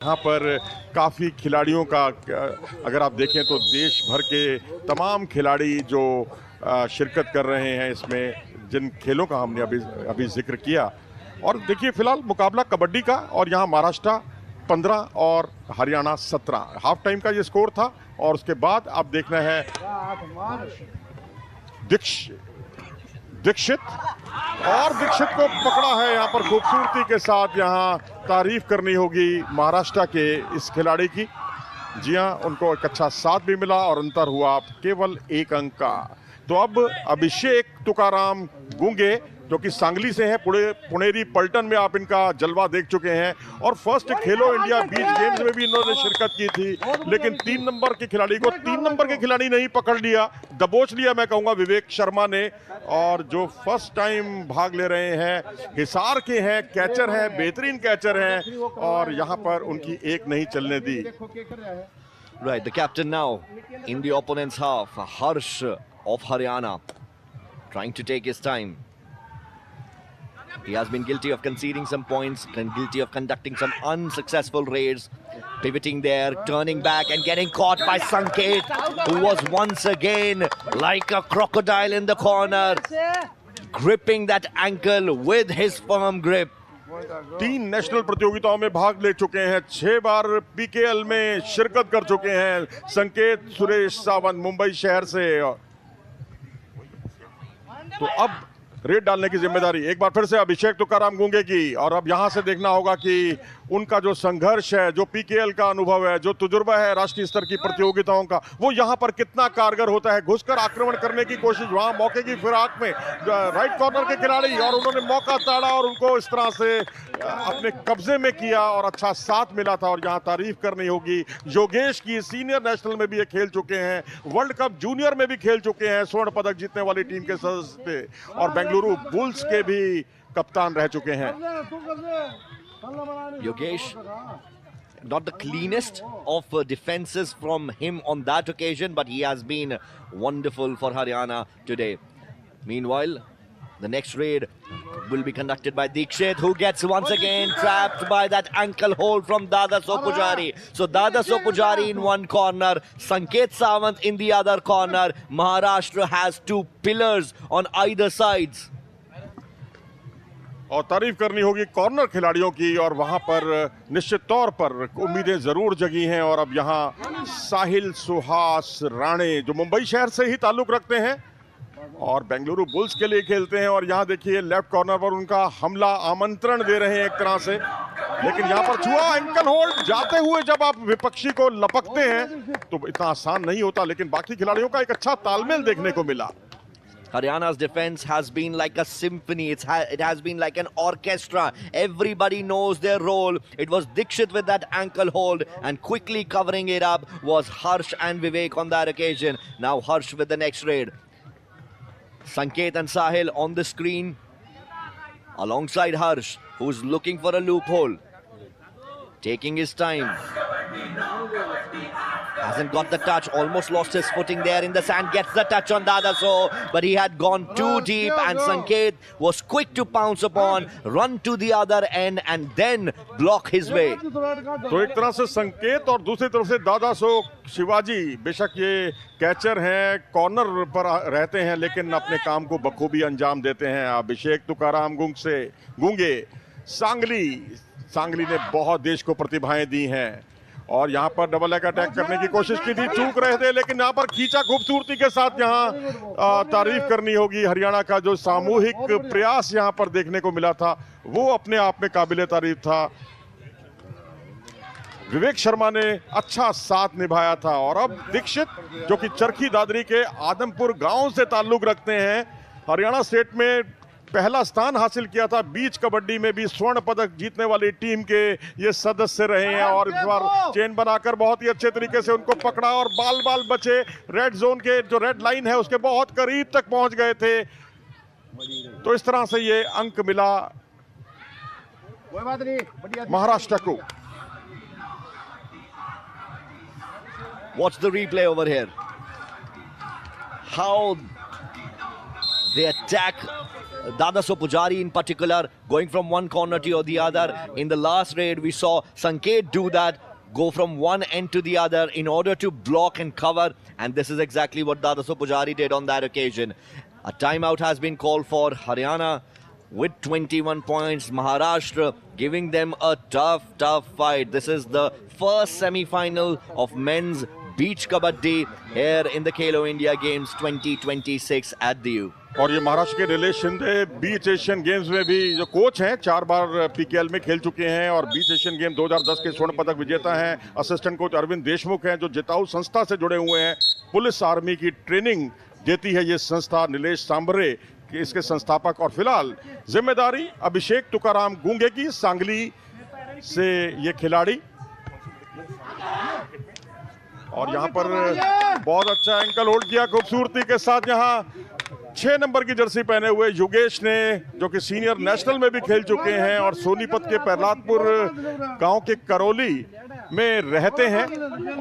यहाँ पर काफ़ी खिलाड़ियों का अगर आप देखें तो देश भर के तमाम खिलाड़ी जो शिरकत कर रहे हैं इसमें, जिन खेलों का हमने अभी जिक्र किया। और देखिए फिलहाल मुकाबला कबड्डी का, और यहाँ महाराष्ट्र 15 और हरियाणा 17 हाफ टाइम का ये स्कोर था। और उसके बाद अब देखना है दीक्षित को पकड़ा है यहाँ पर खूबसूरती के साथ। यहाँ तारीफ करनी होगी महाराष्ट्र के इस खिलाड़ी की। जी हाँ, उनको एक अच्छा साथ भी मिला और अंतर हुआ केवल 1 अंक का। तो अब अभिषेक तुकाराम गुंगे जो कि सांगली से हैं, पुणेरी पलटन में आप इनका जलवा देख चुके हैं, और फर्स्ट खेलो इंडिया बीच गेम्स में भी इन्होंने शिरकत की थी। लेकिन 3 नंबर के खिलाड़ी को 3 नंबर के खिलाड़ी नहीं पकड़ लिया, दबोच लिया मैं कहूंगा विवेक शर्मा ने। और जो फर्स्ट टाइम भाग ले रहे हैं हिसार के हैं, कैचर हैं, बेहतरीन कैचर हैं, और यहाँ पर उनकी एक नहीं चलने दी। Right, the captain now in the opponent's half, Harsh of Haryana, trying to take his time. He has been guilty of conceding some points, guilty of conducting some unsuccessful raids, pivoting there, turning back and getting caught by Sanket, who was once again like a crocodile in the corner, gripping that ankle with his firm grip. 3 national प्रतियोगिताओं में भाग ले चुके हैं, 6 बार PKL में शिरकत कर चुके हैं संकेत सुरेश सावंत मुंबई शहर से। तो अब रेड डालने की जिम्मेदारी एक बार फिर से अभिषेक तुकाराम गुंगे की। और अब यहां से देखना होगा कि उनका जो संघर्ष है, जो पीकेएल का अनुभव है, जो तजुर्बा है राष्ट्रीय स्तर की प्रतियोगिताओं का, वो यहां पर कितना कारगर होता है। घुसकर आक्रमण करने की कोशिश, वहां मौके की फिराक में राइट कॉर्नर के खिलाड़ी, और उन्होंने मौका ताड़ा और उनको इस तरह से अपने कब्जे में किया और अच्छा साथ मिला था। और यहां तारीफ करनी होगी योगेश की, सीनियर नेशनल में भी ये खेल चुके हैं, वर्ल्ड कप जूनियर में भी खेल चुके हैं, स्वर्ण पदक जीतने वाली टीम के सदस्य थे, और बेंगलुरु बुल्स के भी कप्तान रह चुके हैं। Yogesh, not the cleanest of defenses from him on that occasion, but he has been wonderful for Haryana today. Meanwhile, the next raid will be conducted by Dikshit, who gets once again trapped by that ankle hold from Dada Sopujari. So Dada Sopujari in one corner, Sanket Sawant in the other corner. Maharashtra has 2 pillars on either sides. और तारीफ करनी होगी corner खिलाड़ियों की, और वहां पर निश्चित तौर पर उम्मीदें जरूर जगी हैं। और अब यहां साहिल सुहास राणे जो मुंबई शहर से ही ताल्लुक रखते हैं और बेंगलुरु बुल्स के लिए खेलते हैं, और यहां देखिए लेफ्ट कॉर्नर पर उनका हमला आमंत्रण दे रहे हैं एक तरह से। लेकिन यहां पर छुआ, एंकल होल्ड जाते हुए जब आप विपक्षी को लपकते हैं तो इतना आसान नहीं होता। लेकिन बाकी खिलाड़ियों का एक अच्छा तालमेल देखने को मिला। Haryana's defense has been like a symphony. It has been like an orchestra. Everybody knows their role. It was Dikshit with that ankle hold, and quickly covering it up was Harsh and Vivek on that occasion. Now Harsh with the next raid. Sanket and Sahil on the screen alongside Harsh, who's looking for a loophole. Taking his time. Hasn't got the touch, almost lost his footing there in the sand, gets the touch on Dada So, but he had gone too deep, and Sanket was quick to pounce upon, run to the other end and then block his way. तो एक तरह से संकेत और दूसरी तरफ से दादा सो शिवाजी, बेशक ये कैचर हैं, कॉर्नर पर रहते हैं, लेकिन अपने काम को बखूबी अंजाम देते हैं। अभिषेक तुकाराम गुंगे सांगली ने बहुत देश को प्रतिभाएं दी हैं, और यहाँ पर डबल लेग अटैक करने की कोशिश की थी, चूक रहे थे, लेकिन यहाँ पर खींचा खूबसूरती के साथ। यहाँ तारीफ करनी होगी हरियाणा का जो सामूहिक प्रयास यहाँ पर देखने को मिला था, वो अपने आप में काबिले तारीफ था। विवेक शर्मा ने अच्छा साथ निभाया था। और अब दीक्षित जो कि चरखी दादरी के आदमपुर गांव से ताल्लुक रखते हैं, हरियाणा स्टेट में पहला स्थान हासिल किया था, बीच कबड्डी में भी स्वर्ण पदक जीतने वाली टीम के ये सदस्य रहे हैं। और इस बार चेन बनाकर बहुत ही अच्छे तरीके से उनको पकड़ा, और बाल बचे, रेड जोन के जो रेड लाइन है उसके बहुत करीब तक पहुंच गए थे। तो इस तरह से ये अंक मिला महाराष्ट्र को। Watch the replay over here. How They attack Dadaso Pujari in particular, going from one corner to the other. In the last raid, we saw Sanket do that, go from one end to the other in order to block and cover. And this is exactly what Dadaso Pujari did on that occasion. A timeout has been called for Haryana with 21 points. Maharashtra giving them a tough fight. This is the first semi-final of men's beach kabaddi here in the Khelo India Games 2026 at Diu. और ये महाराष्ट्र के नीलेश शिंदे बीच Asian games में भी जो coach हैं, 4 बार PKL में खेल चुके हैं और बीच एशियन गेम 2010 के स्वर्ण पदक विजेता हैं। असिस्टेंट कोच अरविंद देशमुख हैं जो जिताऊ संस्था से जुड़े हुए हैं। पुलिस आर्मी की ट्रेनिंग देती है ये संस्था। नीलेश सांबरे इसके संस्थापक और फिलहाल जिम्मेदारी अभिषेक तुकाराम गूंगे की, सांगली से ये खिलाड़ी। और यहाँ पर बहुत अच्छा एंकल होल्ड किया खूबसूरती के साथ। यहाँ 6 नंबर की जर्सी पहने हुए योगेश ने, जो कि सीनियर नेशनल में भी खेल चुके हैं और सोनीपत के प्रहलादपुर गांव के करौली में रहते हैं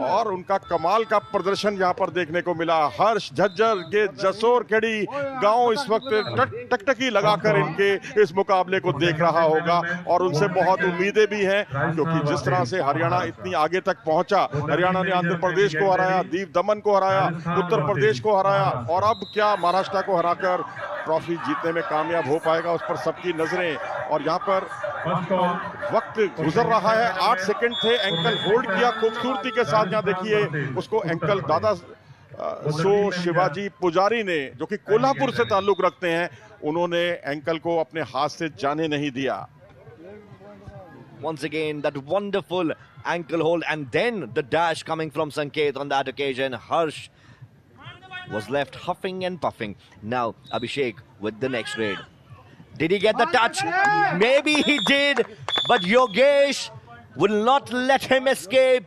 और उनका कमाल का प्रदर्शन यहां पर देखने को मिला। हर्ष झज्जर के जसोर खेड़ी गांव इस वक्त टकटकी लगाकर इनके इस मुकाबले को देख रहा होगा और उनसे बहुत उम्मीदें भी हैं, क्योंकि जिस तरह से हरियाणा इतनी आगे तक पहुंचा, हरियाणा ने आंध्र प्रदेश को हराया, दीव दमन को हराया, उत्तर प्रदेश को हराया और अब क्या महाराष्ट्र को हराकर ट्रॉफी जीतने में कामयाब हो पाएगा, उस पर सबकी नजरें। और यहाँ पर वक्त गुजर रहा है, 8 सेकंड थे, एंकल होल्ड किया खूबसूरती के साथ। यहाँ देखिए उसको एंकल दादा सो शिवाजी पुजारी ने, जो कि कोल्हापुर से ताल्लुक रखते हैं, उन्होंने एंकल को अपने हाथ से जाने नहीं दिया। Once again, that wonderful ankle hold and then the dash coming from Sanket on that occasion. Harsh was left huffing and puffing. Now Abhishek with the next raid. Did he get the touch? Maybe he did, but Yogesh will not let him escape.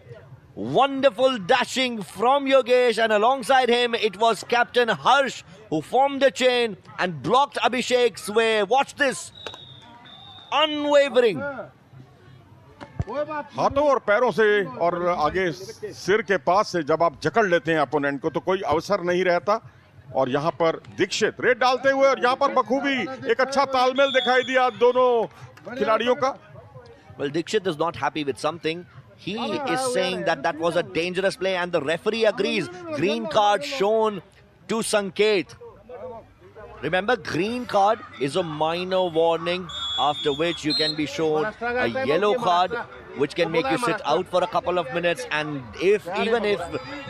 Wonderful dashing from Yogesh, and alongside him it was Captain Harsh who formed the chain and blocked Abhishek's way. Watch this. Unwavering. हाथों और पैरों से और आगे सिर के पास से जब आप जकड़ लेते हैं अपोनेंट को तो कोई अवसर नहीं रहता। और यहाँ पर दीक्षित रेड डालते हुए और यहाँ पर बखूबी एक अच्छा तालमेल दिखाई दिया दोनों खिलाड़ियों का। Well, Dixit is not happy with something. He is saying that that was a dangerous play and the referee agrees. Green card shown to Sanket. Remember, green card is a minor warning, after which you can be shown a yellow card, which can make you sit out for a couple of minutes. And even if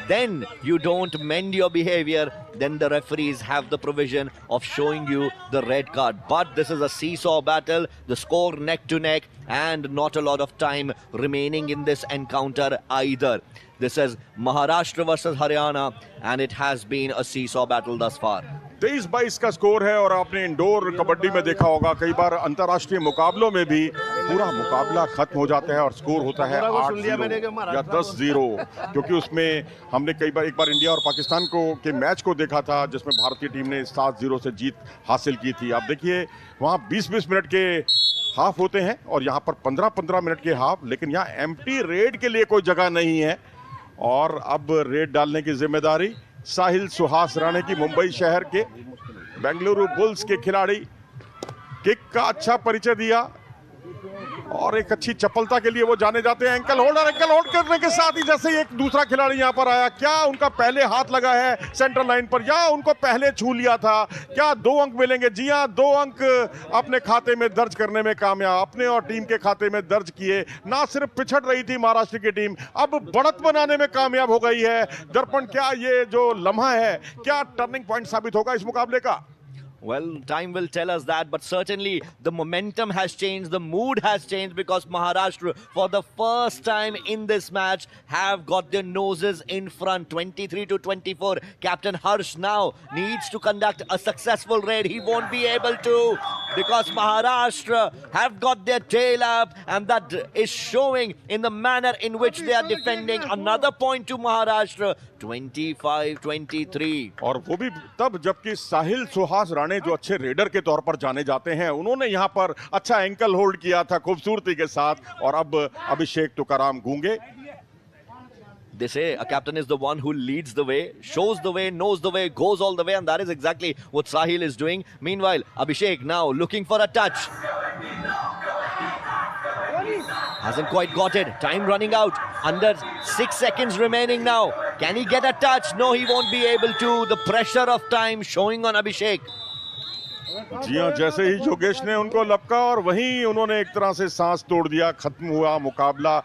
then you don't mend your behavior, then the referees have the provision of showing you the red card. But this is a seesaw battle, the score neck to neck, and not a lot of time remaining in this encounter either. This is Maharashtra versus Haryana, and it has been a seesaw battle thus far. 23-22 का score है और आपने indoor kabaddi में देखा होगा, कई बार अंतर्राष्ट्रीय मुकाबलों में भी पूरा मुकाबला खत्म हो जाता है और स्कोर होता है 8-0 या 10-0, क्योंकि उसमें हमने एक बार इंडिया और पाकिस्तान के मैच को देखा था जिसमें भारतीय टीम ने 7-0 से जीत हासिल की थी। आप देखिए वहाँ 20-20 मिनट के हाफ होते हैं और यहाँ पर 15-15 मिनट के हाफ, लेकिन यहाँ एम्प्टी रेड के लिए कोई जगह नहीं है। और अब रेड डालने की जिम्मेदारी साहिल सुहास राणे की, मुंबई शहर के बेंगलुरु बुल्स के खिलाड़ी। किक का अच्छा परिचय दिया और एक अच्छी चपलता के लिए वो जाने जाते हैं। एंकल होल्ड करने के साथ ही जैसे एक दूसरा खिलाड़ी यहां पर आया, क्या उनका पहले हाथ लगा है सेंटर लाइन पर या उनको पहले छू लिया था? क्या 2 अंक मिलेंगे? जी हां, 2 अंक अपने खाते में दर्ज करने में कामयाब, अपने और टीम के खाते में दर्ज किए। ना सिर्फ पिछड़ रही थी महाराष्ट्र की टीम, अब बढ़त बनाने में कामयाब हो गई है। दर्पण, क्या ये जो लम्हा है क्या टर्निंग पॉइंट साबित होगा इस मुकाबले का? Well, time will tell us that, but certainly the momentum has changed, the mood has changed, because Maharashtra, for the first time in this match, have got their noses in front, 23-24. Captain Harsh now needs to conduct a successful raid. He won't be able to, because Maharashtra have got their tail up, and that is showing in the manner in which they are defending. Another point to Maharashtra, 25-23. और वो भी तब जबकि साहिल सुहास राणे जो अच्छे raider के तौर पर जाने जाते हैं, उन्होंने यहां पर अच्छा एंकल होल्ड किया था खूबसूरती के साथ। और अब अभिषेक Tukaram गूंगे They say a captain is the one who leads the way, shows the way, knows the way, goes all the way, and that is exactly what Sahil is doing. Meanwhile, Abhishek now looking for a touch. Hasn't quite got it. Time running out. Under 6 seconds remaining now. Can he get a touch? No, he won't be able to. The pressure of time showing on Abhishek. जी हाँ, जैसे ही योगेश ने उनको लपका और वहीं उन्होंने एक तरह से सांस तोड़ दिया, खत्म हुआ मुकाबला,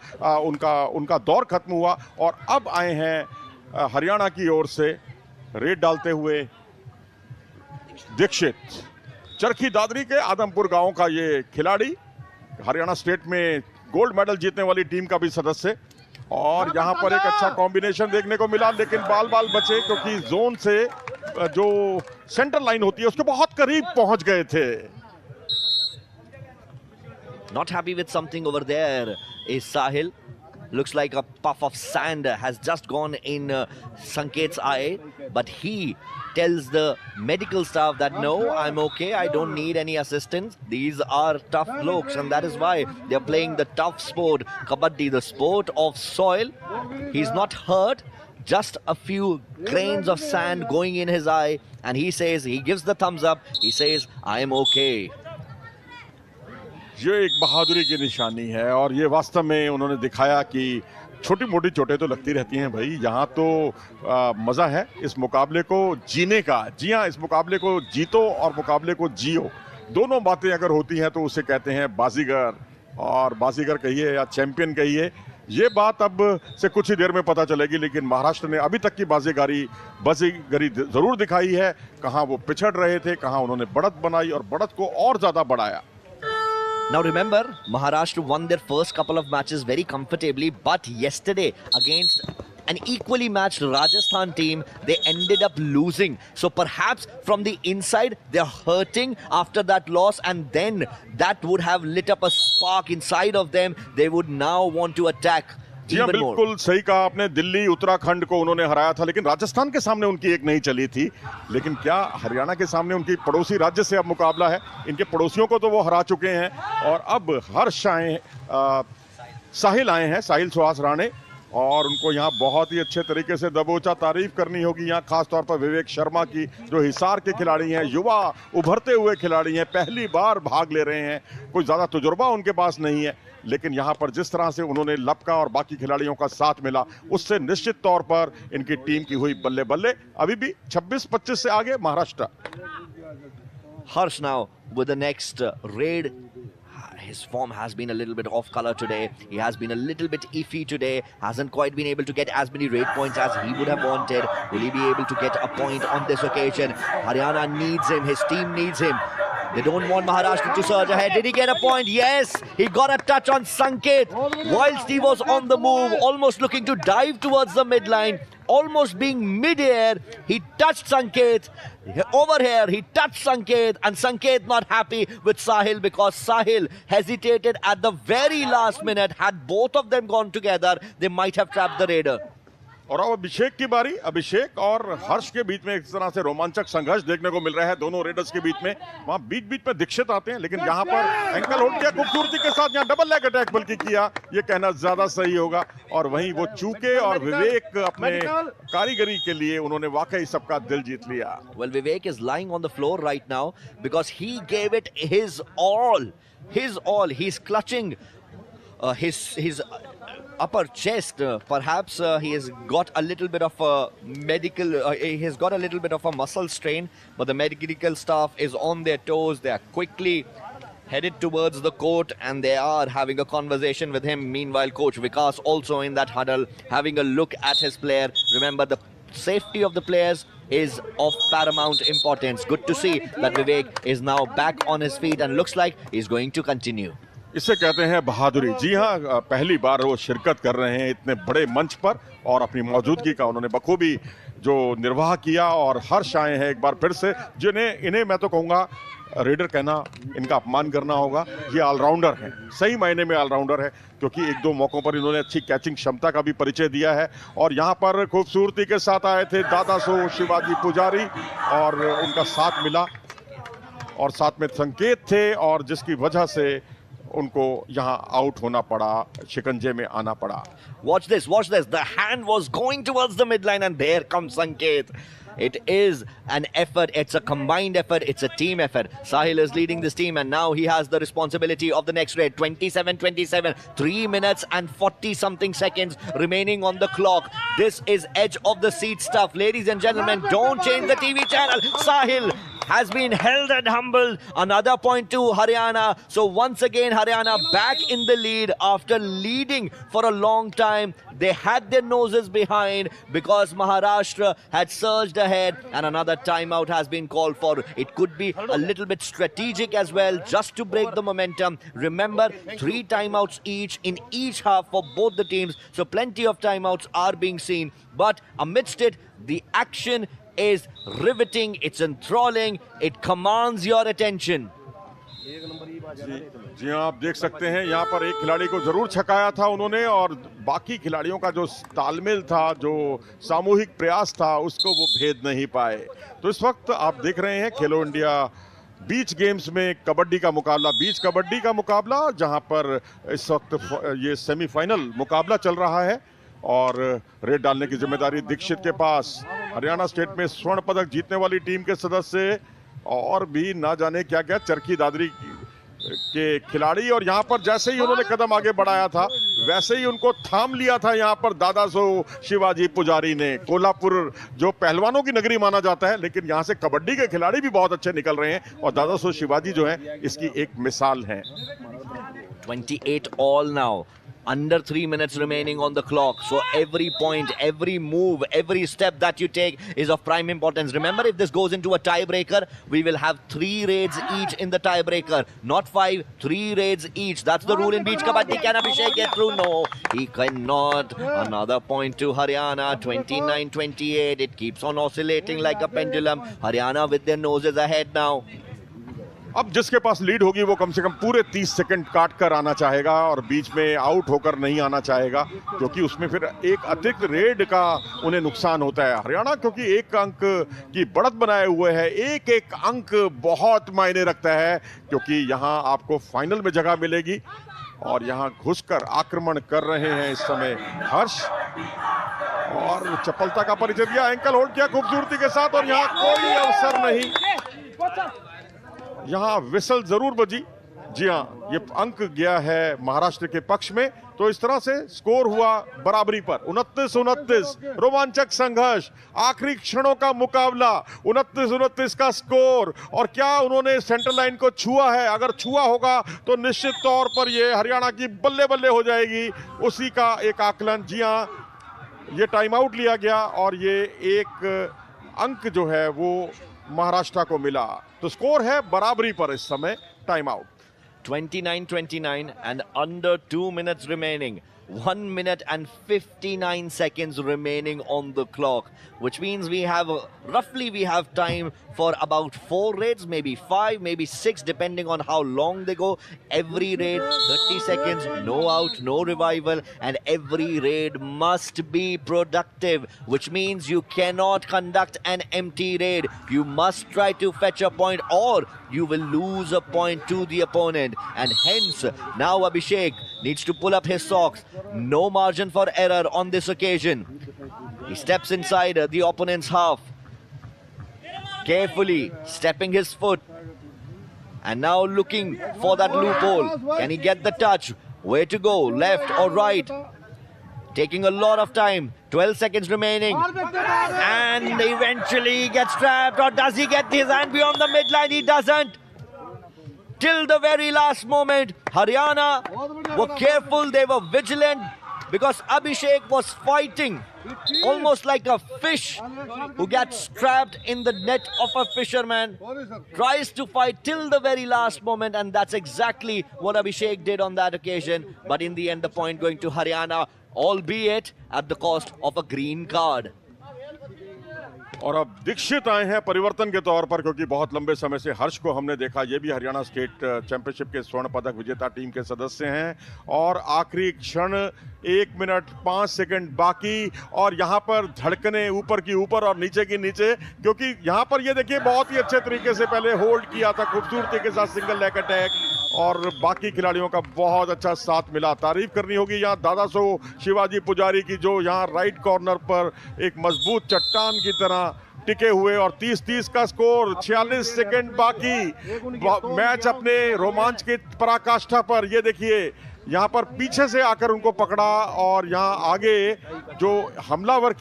उनका दौर खत्म हुआ। और अब आए हैं हरियाणा की ओर से रेड डालते हुए दीक्षित, चरखी दादरी के आदमपुर गांव का ये खिलाड़ी, हरियाणा स्टेट में गोल्ड मेडल जीतने वाली टीम का भी सदस्य। और यहाँ पर एक अच्छा कॉम्बिनेशन देखने को मिला, लेकिन बाल बचे क्योंकि जोन से जो सेंटर लाइन होती है उसके बहुत करीब पहुंच गए थे। Not happy with something over there is Sahil. Looks like a puff of sand has just gone in Sanket's eye, but he tells the medical staff that no, I'm okay, I don't need any assistance. These are tough blokes, and that is why they're playing the tough sport, Kabaddi, the sport of soil. He's not hurt, just a few grains of sand going in his eye, and he says, he gives the thumbs up, he says, I am okay. ये एक बहादुरी की निशानी है और ये वास्तव में उन्होंने दिखाया कि छोटी मोटी चोटें तो लगती रहती हैं भाई, यहाँ तो मज़ा है इस मुकाबले को जीने का। जी हाँ, इस मुकाबले को जीतो और मुकाबले को जियो, दोनों बातें अगर होती हैं तो उसे कहते हैं बाजीगर। और बाजीगर कहिए या चैंपियन कहिए, ये बात अब से कुछ ही देर में पता चलेगी, लेकिन महाराष्ट्र ने अभी तक की बाजीगरी ज़रूर दिखाई है। कहाँ वो पिछड़ रहे थे, कहाँ उन्होंने बढ़त बनाई और बढ़त को और ज़्यादा बढ़ाया। Now remember, Maharashtra won their first couple of matches very comfortably, but yesterday against an equally matched Rajasthan team, they ended up losing. So perhaps from the inside, they're hurting after that loss, and then that would have lit up a spark inside of them. They would now want to attack. जी हाँ, बिल्कुल सही कहा आपने। दिल्ली उत्तराखंड को उन्होंने हराया था, लेकिन राजस्थान के सामने उनकी एक नहीं चली थी। लेकिन क्या हरियाणा के सामने उनकी पड़ोसी राज्य से अब मुकाबला है? इनके पड़ोसियों को तो वो हरा चुके हैं और अब हर्ष साहिल आए हैं, साहिल सुहास राणे, और उनको यहाँ बहुत ही अच्छे तरीके से दबोचा। तारीफ करनी होगी यहाँ खास तौर पर विवेक शर्मा की, जो हिसार के खिलाड़ी हैं, युवा उभरते हुए खिलाड़ी हैं, पहली बार भाग ले रहे हैं, कोई ज़्यादा तजुर्बा उनके पास नहीं है, लेकिन यहाँ पर जिस तरह से उन्होंने लपका और बाकी खिलाड़ियों का साथ मिला, उससे निश्चित तौर पर इनकी टीम की हुई बल्ले बल्ले। अभी भी 26-25 से आगे Maharashtra. Harsh now with the next raid. His form has been a little bit off color today. He has been a little bit iffy today. Hasn't quite been able to get as many raid points as he would have wanted. Will he be able to get a point on this occasion? Haryana needs him. His team needs him. They don't want Maharashtra to surge ahead. Did he get a point? Yes! He got a touch on Sanket whilst he was on the move, almost looking to dive towards the midline. Almost being mid-air, he touched Sanket. Over here, he touched Sanket, and Sanket not happy with Sahil because Sahil hesitated at the very last minute. Had both of them gone together, they might have trapped the raider. और अब अभिषेक की बारी। अभिषेक और हर्ष के बीच में एक तरह से रोमांचक संघर्ष देखने को मिल रहा है दोनों रेडर्स के बीच में। वहां बीच में दीक्षित आते हैं, लेकिन यहाँ पर एंकल होल्ड किया खूबसूरती के साथ, यहाँ डबल लेग अटैक बल्कि किया, ये कहना ज्यादा सही होगा। और वहीं वो चूके और विवेक अपने कारीगरी के लिए उन्होंने वाकई सबका दिल जीत लिया। Well, Vivek is lying on the floor right now because he gave it his all. His all. He's clutching his upper chest. Perhaps he has got a little bit of a he has got a little bit of a muscle strain, but the medical staff is on their toes. They are quickly headed towards the court and they are having a conversation with him. Meanwhile, coach Vikas also in that huddle having a look at his player. Remember, the safety of the players is of paramount importance. Good to see that Vivek is now back on his feet and looks like he's going to continue. इसे कहते हैं बहादुरी। जी हाँ, पहली बार वो शिरकत कर रहे हैं इतने बड़े मंच पर और अपनी मौजूदगी का उन्होंने बखूबी जो निर्वाह किया। और हर्ष आए हैं एक बार फिर से, इन्हें मैं तो कहूँगा रेडर कहना इनका अपमान करना होगा। ये ऑलराउंडर हैं, सही मायने में ऑलराउंडर है, क्योंकि एक दो मौकों पर इन्होंने अच्छी कैचिंग क्षमता का भी परिचय दिया है। और यहाँ पर खूबसूरती के साथ आए थे दादा सो शिवाजी पुजारी और उनका साथ मिला और साथ में संकेत थे, और जिसकी वजह से उनको यहाँ आउट होना पड़ा, शिकंजे में आना पड़ा। Watch this, watch this. The hand was going towards the midline and there comes Sanket. It is an effort, it's a combined effort, it's a team effort. Sahil is leading this team and now he has the responsibility of the next raid. 27-27, 3 minutes and 40 something seconds remaining on the clock. This is edge of the seat stuff. Ladies and gentlemen, don't change the TV channel. Sahil has been held and humbled. Another point to Haryana. So once again, Haryana back in the lead after leading for a long time. They had their noses behind because Maharashtra had surged ahead and another timeout has been called for. It could be a little bit strategic as well, just to break the momentum. Remember, 3 timeouts each in each half for both the teams. So plenty of timeouts are being seen. But amidst it, the action is riveting, it's enthralling, it commands your attention. जी हाँ, आप देख सकते हैं यहाँ पर एक खिलाड़ी को जरूर छकाया था उन्होंने और बाकी खिलाड़ियों का जो तालमेल था, जो सामूहिक प्रयास था, उसको वो भेद नहीं पाए। तो इस वक्त आप देख रहे हैं खेलो इंडिया बीच गेम्स में कबड्डी का मुकाबला, बीच कबड्डी का मुकाबला, जहाँ पर इस वक्त ये सेमीफाइनल मुकाबला चल रहा है और रेड डालने की जिम्मेदारी दीक्षित के पास। हरियाणा स्टेट में स्वर्ण पदक जीतने वाली टीम के सदस्य और भी ना जाने क्या क्या चरखी दादरी के खिलाड़ी, और यहाँ पर जैसे ही उन्होंने कदम आगे बढ़ाया था वैसे ही उनको थाम लिया था यहाँ पर दादासो शिवाजी पुजारी ने। कोल्हापुर जो पहलवानों की नगरी माना जाता है, लेकिन यहाँ से कबड्डी के खिलाड़ी भी बहुत अच्छे निकल रहे हैं और दादासो शिवाजी जो है इसकी एक मिसाल है। 28 all now. Under 3 minutes remaining on the clock. So every point, every move, every step that you take is of prime importance. Remember, if this goes into a tiebreaker, we will have 3 raids each in the tiebreaker. Not 5, 3 raids each. That's the rule in beach kabaddi. Can Abhishek get through? No, he cannot. Another point to Haryana. 29-28. It keeps on oscillating like a pendulum. Haryana with their noses ahead now. अब जिसके पास lead होगी वो कम से कम पूरे 30 second काट कर आना चाहेगा और बीच में आउट होकर नहीं आना चाहेगा, क्योंकि उसमें फिर एक अतिरिक्त रेड का उन्हें नुकसान होता है। हरियाणा क्योंकि 1 अंक की बढ़त बनाए हुए है, एक एक अंक बहुत मायने रखता है, क्योंकि यहाँ आपको फाइनल में जगह मिलेगी और यहाँ घुसकर आक्रमण कर रहे हैं इस समय हर्ष, और चपलता का परिचय दिया, एंकल होल्ड किया खूबसूरती के साथ और यहाँ कोई अवसर नहीं। यहाँ विसल जरूर बजी। जी हाँ, ये अंक गया है महाराष्ट्र के पक्ष में। तो इस तरह से स्कोर हुआ बराबरी पर 29-29। रोमांचक संघर्ष, आखिरी क्षणों का मुकाबला, 29-29 का स्कोर। और क्या उन्होंने सेंटर लाइन को छुआ है? अगर छुआ होगा तो निश्चित तौर पर ये हरियाणा की बल्ले बल्ले हो जाएगी, उसी का एक आकलन। जी हाँ, ये टाइम आउट लिया गया और ये एक अंक जो है वो महाराष्ट्र को मिला। तो स्कोर है बराबरी पर इस समय, time out. 29-29 and under 2 minutes remaining. 1 minute and 59 seconds remaining on the clock, which means we have time for about 4 raids, maybe 5, maybe 6, depending on how long they go. Every raid 30 seconds, no out, no revival, and every raid must be productive, which means you cannot conduct an empty raid. You must try to fetch a point or you will lose a point to the opponent, and hence now Abhishek needs to pull up his socks. No margin for error on this occasion. He steps inside the opponent's half, carefully stepping his foot and now looking for that loophole. Can he get the touch? Where to go, left or right? Taking a lot of time. 12 seconds remaining, and eventually he gets trapped. Or does he get his hand beyond the midline? He doesn't. Till the very last moment, Haryana were careful, they were vigilant, because Abhishek was fighting almost like a fish who gets trapped in the net of a fisherman, tries to fight till the very last moment, and that's exactly what Abhishek did on that occasion. But in the end, the point going to Haryana, albeit at the cost of a green card. और अब दीक्षित आए हैं परिवर्तन के तौर पर, क्योंकि बहुत लंबे समय से हर्ष को हमने देखा, ये भी हरियाणा स्टेट चैंपियनशिप के स्वर्ण पदक विजेता टीम के सदस्य हैं। और आखिरी क्षण 1 मिनट 5 सेकंड बाकी, और यहाँ पर धड़कने ऊपर की ऊपर और नीचे की नीचे, क्योंकि यहाँ पर ये देखिए बहुत ही अच्छे तरीके से पहले होल्ड किया था खूबसूरती के साथ सिंगल लेग अटैक, और बाकी खिलाड़ियों का बहुत अच्छा साथ मिला। तारीफ करनी होगी यहाँ दादासो शिवाजी पुजारी की, जो यहाँ राइट कॉर्नर पर एक मजबूत चट्टान की तरह टिके हुए। और 30-30 का स्कोर, 46 सेकंड बाकी, मैच अपने रोमांच की पराकाष्ठा पर। ये देखिए यहाँ पर पीछे से आकर उनको पकड़ा और यहाँ आगे जो हमलावर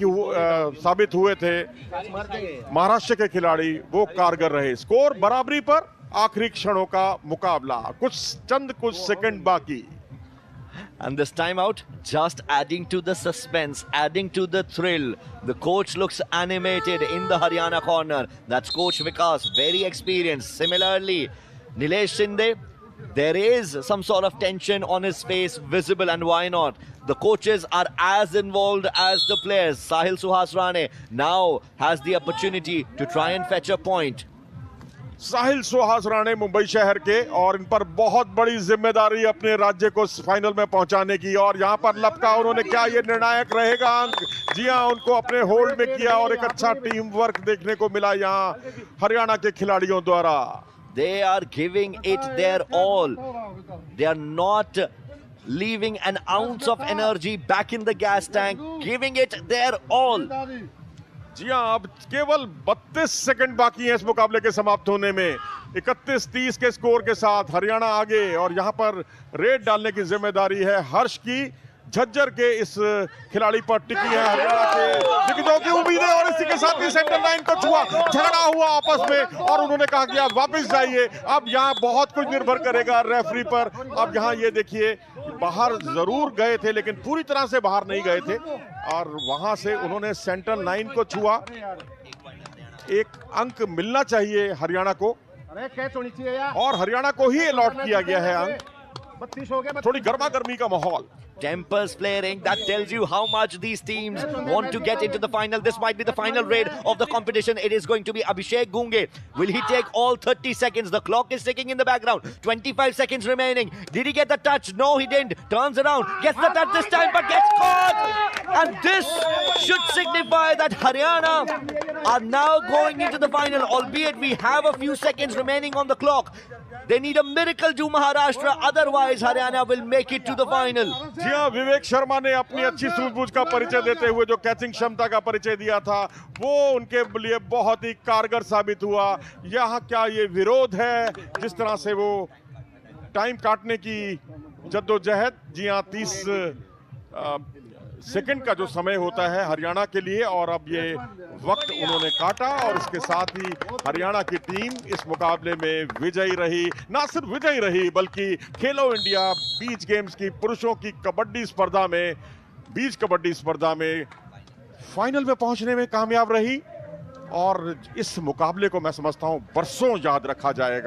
साबित हुए थे महाराष्ट्र के खिलाड़ी, वो कारगर रहे। स्कोर बराबरी पर, आखिरी क्षणों का मुकाबला, कुछ सेकंड बाकी। And this timeout just adding to the suspense, adding to the thrill. The coach looks animated in the Haryana corner. That's Coach Vikas, very experienced. Similarly, Nilesh Shinde, there is some sort of tension on his face visible, and why not? The coaches are as involved as the players. Sahil Suhas Rane now has the opportunity to try and fetch a point. साहिल सुहास राणे मुंबई शहर के, और इन पर बहुत बड़ी जिम्मेदारी अपने राज्य को फाइनल में पहुंचाने की। और यहां पर लपका उन्होंने, क्या ये निर्णायक रहेगा अंक? जी हां, उनको अपने होल्ड में किया और एक अच्छा टीम वर्क देखने को मिला यहां हरियाणा के खिलाड़ियों द्वारा। They are giving it their all. They are not leaving an ounce of energy back in the gas tank, giving it their all. जी हाँ, अब केवल 32 सेकंड बाकी हैं इस मुकाबले के समाप्त होने में। 31-30 के स्कोर के साथ हरियाणा आगे, और यहाँ पर रेड डालने की जिम्मेदारी है हर्ष की। झज्जर के इस खिलाड़ी पर टिकी है हरियाणा के दिग्गजों की उम्मीदें। और इसी के साथ ही सेंटर लाइन को छुआ, झगड़ा हुआ आपस में, और उन्होंने कहा कि आप वापस जाइए। अब यहाँ बहुत कुछ निर्भर करेगा रेफरी पर। अब यहाँ ये देखिए, बाहर जरूर गए थे लेकिन पूरी तरह से बाहर नहीं गए थे, और वहां से उन्होंने सेंटर लाइन को छुआ। एक अंक मिलना चाहिए हरियाणा को, और हरियाणा को ही अलॉट किया गया है अंक। थोड़ी गर्मा गर्मी का माहौल। Tempers flaring. That tells you how much these teams want to get into the final. This might be the final raid of the competition. It is going to be Abhishek Gunge. Will he take all 30 seconds? The clock is ticking in the background. 25 seconds remaining. Did he get the touch? No, he didn't. Turns around, gets the touch this time, but gets caught. And this should signify that Haryana are now going into the final, albeit we have a few seconds remaining on the clock. They need a miracle to Maharashtra, otherwise Haryana will make it to the final. जी हाँ, विवेक शर्मा ने अपनी अच्छी सूझबूझ का परिचय देते हुए जो कैचिंग क्षमता का परिचय दिया था, वो उनके लिए बहुत ही कारगर साबित हुआ। यहाँ क्या ये विरोध है, जिस तरह से वो टाइम काटने की जद्दोजहद। जी हाँ, 30 सेकंड का जो समय होता है हरियाणा के लिए, और अब ये वक्त उन्होंने काटा, और इसके साथ ही हरियाणा की टीम इस मुकाबले में विजयी रही। ना सिर्फ विजयी रही, बल्कि खेलो इंडिया बीच गेम्स की पुरुषों की कबड्डी स्पर्धा में, बीच कबड्डी स्पर्धा में फाइनल में पहुंचने में कामयाब रही। और इस मुकाबले को मैं समझता हूं बरसों याद रखा जाएगा।